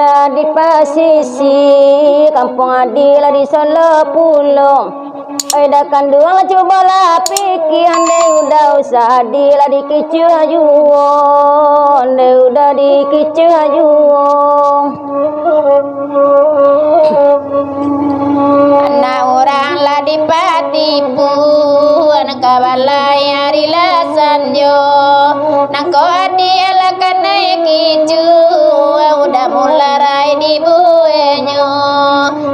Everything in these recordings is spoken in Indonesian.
Adila di pasisi kampung Adila di Solo Pulau. Eda kandung coba lah pikir ande udah usah Adila di kicu ajuo ande udah di kicu ajuo. Anak orang lah dipatipu anak kabalai arila sanjo nangko adiala kana kicu udah mularai di buenyo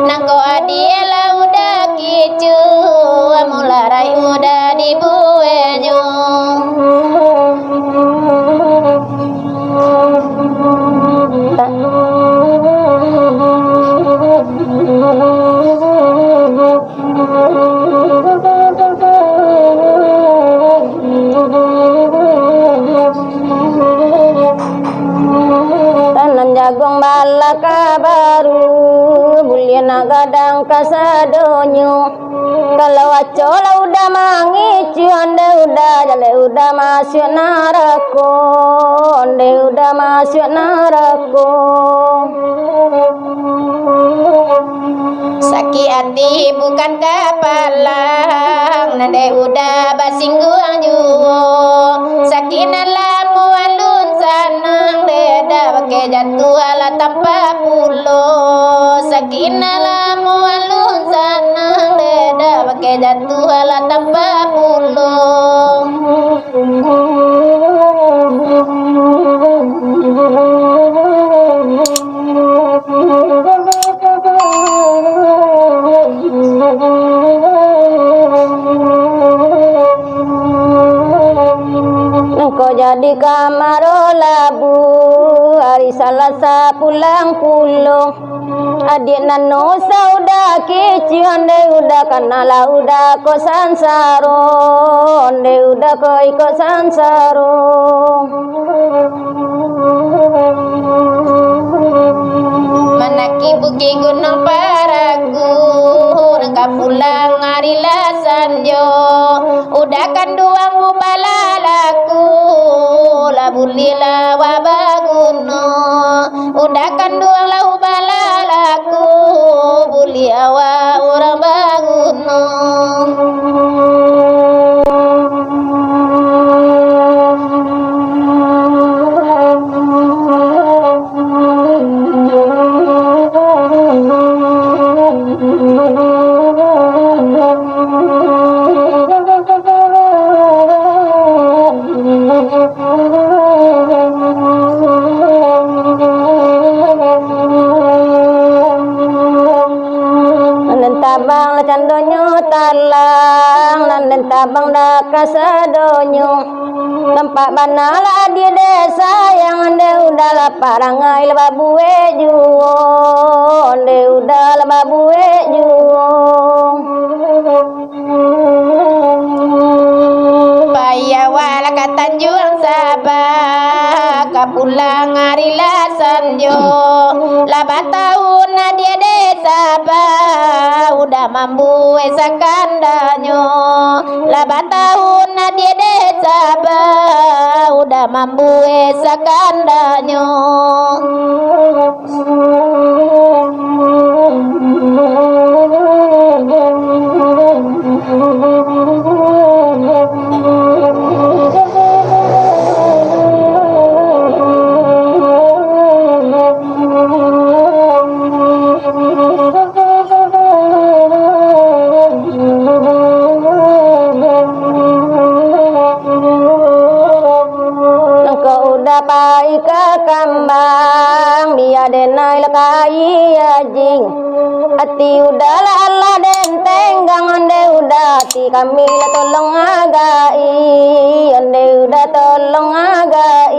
nangko adiala udah kicu mularai udah di buenyo. Tanam jagung balaka baru buliana gadang kasadonyo kalau acola udah mangicu ande udah jale udah masuk narako ande udah masuk narako. Sakit hati bukan kapalang nade udah basingguang juo sakit nalamu alun sanang deda pakai jatuh ala tanpa pulo sakit nalamu alun sanang deda pakai jatuh ala tanpa pulo. Engkau jadi kamar labu hari Selasa pulang pulang adik nano sauda kici ande udah kanala udah kosan saro ande udah koi kosan saro. Manaki buki gunung paragu nangka pulang hari lasanjo udah kanduang mubalalaku labulila wabaguno udah kanduang lau balalaku buliawa orang baguno. Tabang candonyo talang nan tabang dah kasadonyo tempat banala di desa yang ande udah lah parangai lebah buwe juo ande udah lebah buwe juo. Payawala katanjuang sabah kapulang hari lasanjo laba tahun dia desa bah udah mampu esakandanyo laba tahun dia desa bah udah mampu esakandanyo. Pai ke kambang biar denai lekai ajing hati udah lah Allah den tenggang ande udah ti kami lah tolong agai ande udah tolong agai.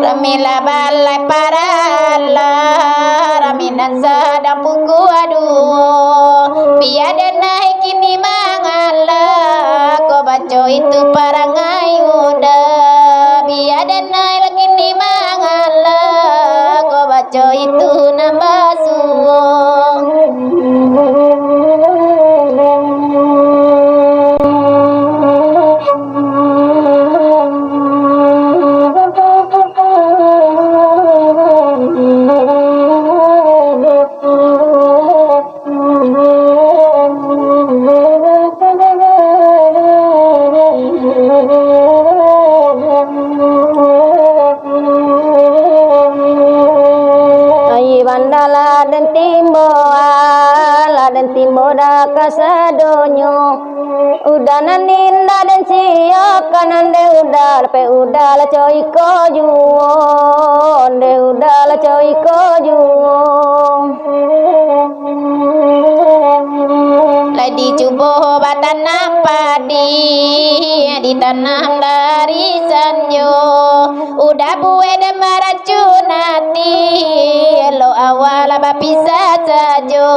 Ramila balai parala raminan sedang puku aduh biar dan naik kini mangala kau baca itu parangai udah biar dan naik lagi ni mangala kau baca itu nambah suwong. udah kasadonyo udah naninda dan siya kanan de udah pe udah la coy ko juo de udah la coy ko juo lagi cubo batanam padi ditanam dari sanjo udah buwe dan meracunati lo awal bapisa sajo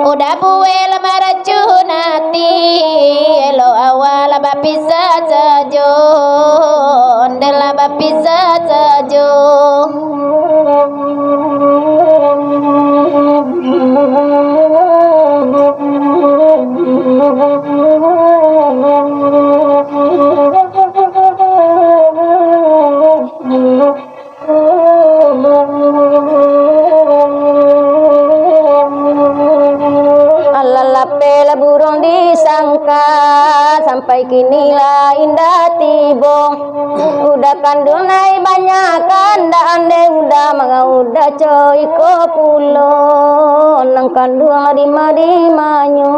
udah buwe la meracunati lo awal bapisa sajo ndela bapisa sajo Pela burung disangka sampai kini lah indah tibo udah kandung naik banyak kanda ande udah manga udah coy ko pulo nang kandung di manyu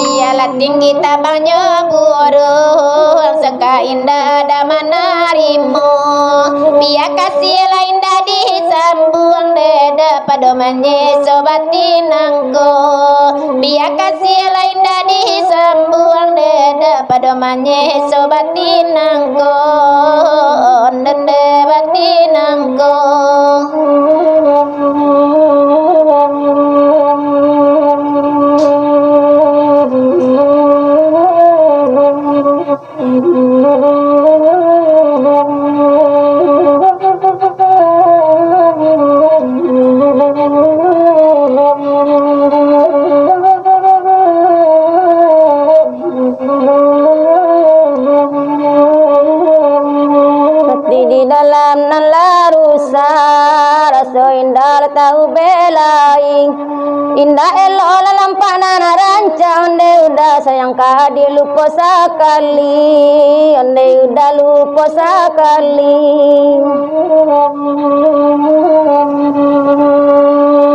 biarlah tinggi tabangnya burung seka indah ada menarimu biar kasih lah indah disambung deda padomanye sobat tinanggo biar kasih lah indah disambung deda padomanye sobat tinanggo dede batinanggo di dalam nan larusa rasa indah tahu belaing indah elo lalam panana rancang onde udah sayang kadi lupa sekali onde udah lupa sekali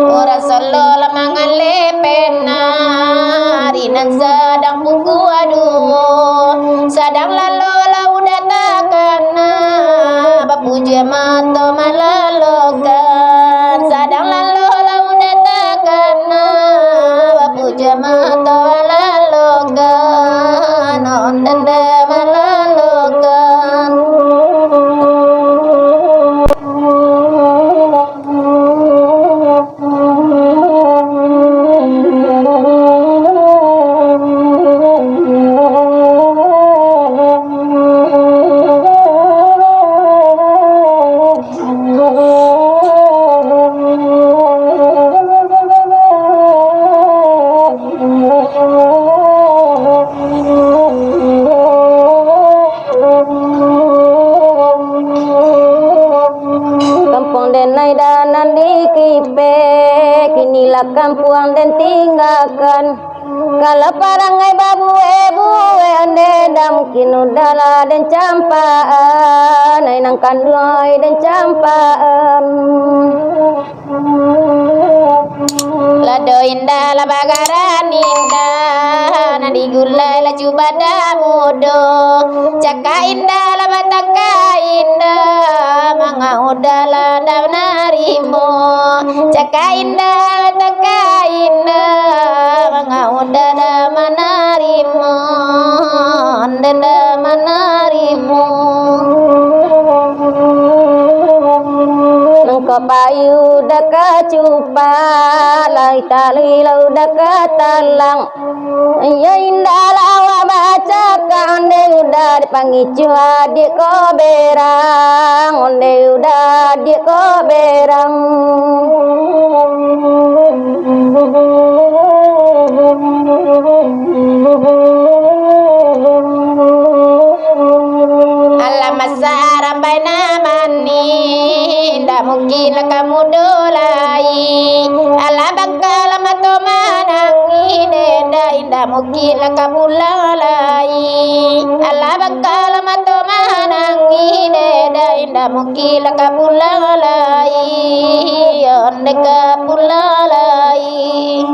ora solo lamangan lepena rinan sedang buku aduh sedang lalu udah takana bapuja mata malalokan sedang lalu udah takana bapuja mata malalokan on dende malalokan kampung denai danan dikipe kinilah kampuang den tinggalkan kalau parangai babu ande dah mungkin udahlah den campaan nai nang kandung den campaan lado indah la bagaran indah nadi gulai la cubada mudo caka indah la bataka indah manga udala dawnarimo caka indah la taka indah manga udala manarimo andenda manarimo nangko payu dah kacupa lai tali lau dah katalang ya indah lawa baca onde udah dipanggil adik ko berang onde udah adik ko berang alamat sarang baina mani ndak mungkin lah kamu dolai ala bakal mato manangi denda indah mungkin ka pulang lagi Allah bakal mato manangi deda indah mungkin ka pulang lagi onde ka pulang lagi